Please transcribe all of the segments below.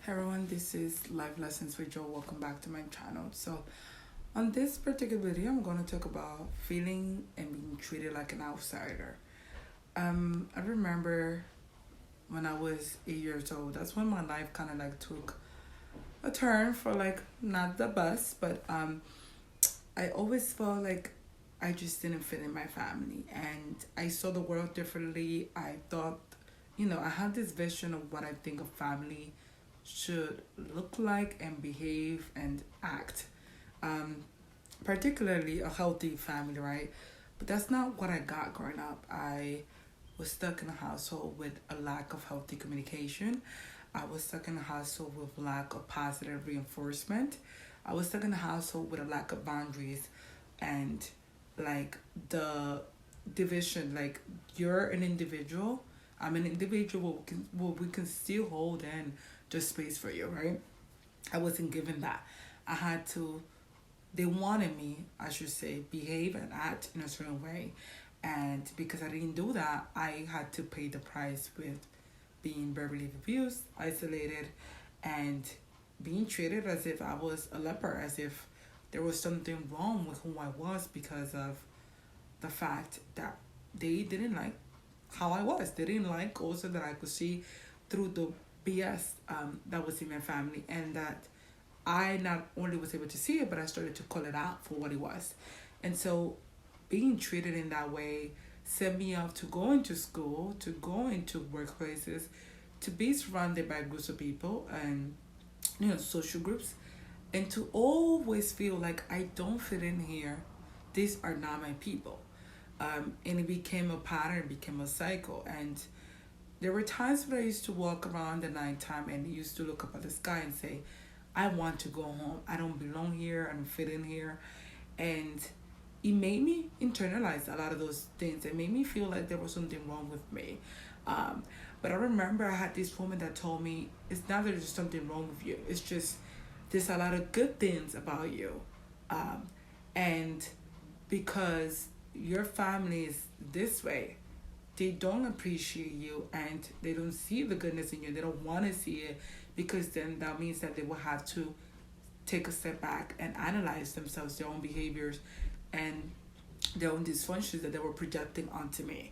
Hey everyone, this is Life Lessons with Joe. Welcome back to my channel. So, on this particular video, I'm going to talk about feeling and being treated like an outsider. I remember when I was 8 years old, that's when my life kind of like took a turn for like not the best, but I always felt like I just didn't fit in my family and I saw the world differently. I thought, I had this vision of what I think a family should look like and behave and act. Um, Particularly a healthy family, right? But that's not what I got growing up. I was stuck in a household with a lack of healthy communication. I was stuck in a household with lack of positive reinforcement. I was stuck in a household with a lack of boundaries and like the division, like you're an individual, I'm an individual, we can still hold in the space for you, right? I wasn't given that. I had to, they wanted me, I should say, behave and act in a certain way. And because I didn't do that, I had to pay the price with being verbally abused, isolated, and being treated as if I was a leper, as if there was something wrong with who I was because of the fact that they didn't like how I was. They didn't like also that I could see through the BS that was in my family, and that I not only was able to see it, but I started to call it out for what it was. And so being treated in that way set me up to go into school, to go into workplaces, to be surrounded by groups of people and social groups, and to always feel like I don't fit in here. These are not my people. And it became a pattern, it became a cycle. And there were times when I used to walk around at nighttime and used to look up at the sky and say, I want to go home. I don't belong here. I don't fit in here. And it made me internalize a lot of those things. It made me feel like there was something wrong with me. Um, but I remember I had this woman that told me, it's not that there's something wrong with you. It's just there's a lot of good things about you. And because your family is this way, they don't appreciate you and they don't see the goodness in you. They don't want to see it because then that means that they will have to take a step back and analyze themselves, their own behaviors, and their own dysfunctions that they were projecting onto me.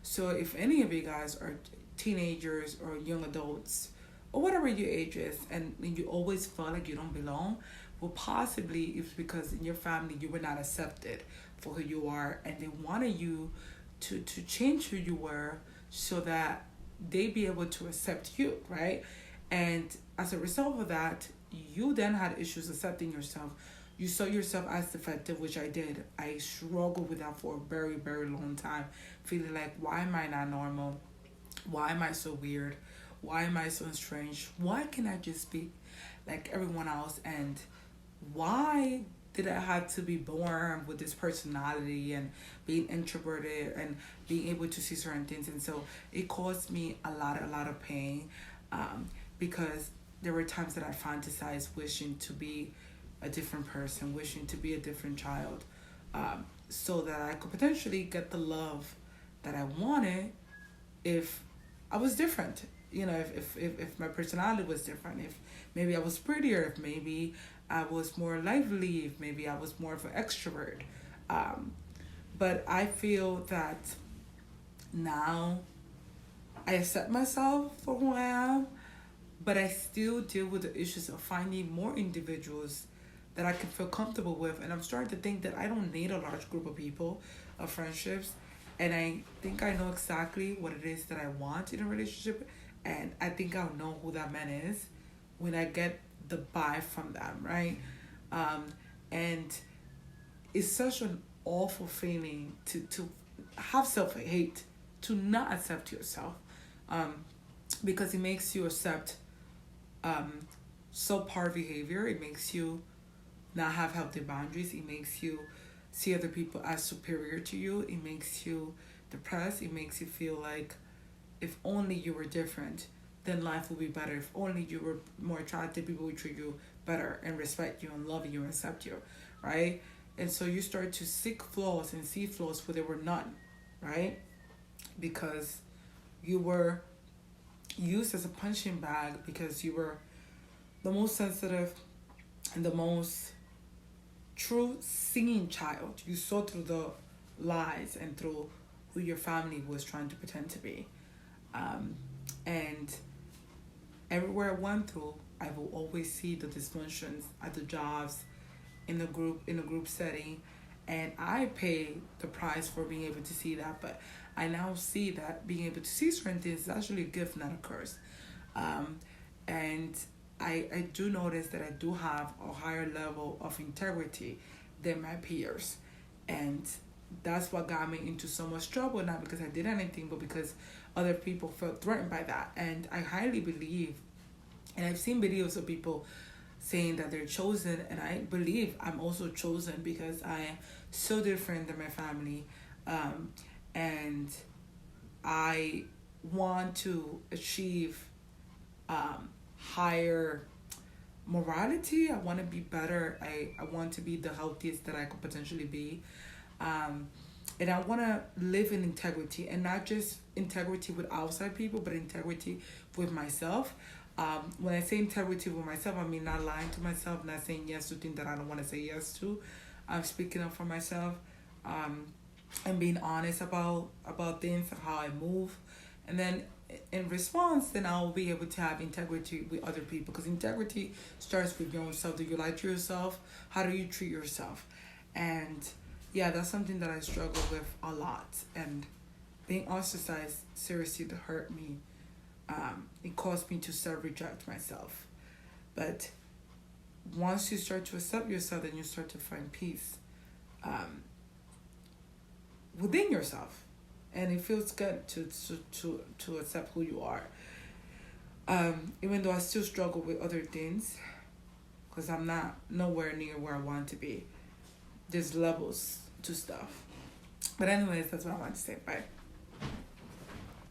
So if any of you guys are teenagers or young adults or whatever your age is, and you always feel like you don't belong, well, possibly it's because in your family you were not accepted for who you are, and they wanted you to change who you were so that they be able to accept you, right? And as a result of that, you then had issues accepting yourself. You saw yourself as defective, which I did. I struggled with that for a very, very long time, feeling like, why am I not normal? Why am I so weird? Why am I so strange? Why can't I just be like everyone else? And why did I have to be born with this personality and being introverted and being able to see certain things? And so it caused me a lot of pain, because there were times that I fantasized wishing to be a different person, wishing to be a different child, so that I could potentially get the love that I wanted if I was different. If my personality was different, if maybe I was prettier, if maybe I was more lively, if maybe I was more of an extrovert. But I feel that now I accept myself for who I am, but I still deal with the issues of finding more individuals that I can feel comfortable with. And I'm starting to think that I don't need a large group of people, of friendships. And I think I know exactly what it is that I want in a relationship. And I think I'll know who that man is when I get the vibe from them, right? And it's such an awful feeling to have self-hate, to not accept yourself, because it makes you accept subpar behavior. It makes you not have healthy boundaries. It makes you see other people as superior to you. It makes you depressed. It makes you feel like if only you were different, then life would be better. If only you were more attractive, people would treat you better and respect you and love you and accept you, right? And so you start to seek flaws and see flaws where there were none, right? Because you were used as a punching bag because you were the most sensitive and the most true seeing child. You saw through the lies and through who your family was trying to pretend to be. And everywhere I went through, I will always see the dysfunctions at the jobs, in a group setting, and I pay the price for being able to see that. But I now see that being able to see certain things is actually a gift, not a curse. And I do notice that I do have a higher level of integrity than my peers, and that's what got me into so much trouble. Not because I did anything, but because other people felt threatened by that. And I highly believe, and I've seen videos of people saying that they're chosen, and I believe I'm also chosen because I am so different than my family, and I want to achieve higher morality. I want to be better. I want to be the healthiest that I could potentially be, and I want to live in integrity, and not just integrity with outside people, but integrity with myself. When I say integrity with myself, I mean not lying to myself, not saying yes to things that I don't want to say yes to. I'm speaking up for myself, and being honest about things and how I move. And then in response, then I'll be able to have integrity with other people. Because integrity starts with your own self. Do you like to yourself? How do you treat yourself? And yeah, that's something that I struggle with a lot. And being ostracized seriously hurt me. It caused me to self-reject myself. But once you start to accept yourself, then you start to find peace within yourself, and it feels good to accept who you are. Even though I still struggle with other things, because I'm not nowhere near where I want to be. There's levels to stuff. But anyways, that's what I want to say. Bye.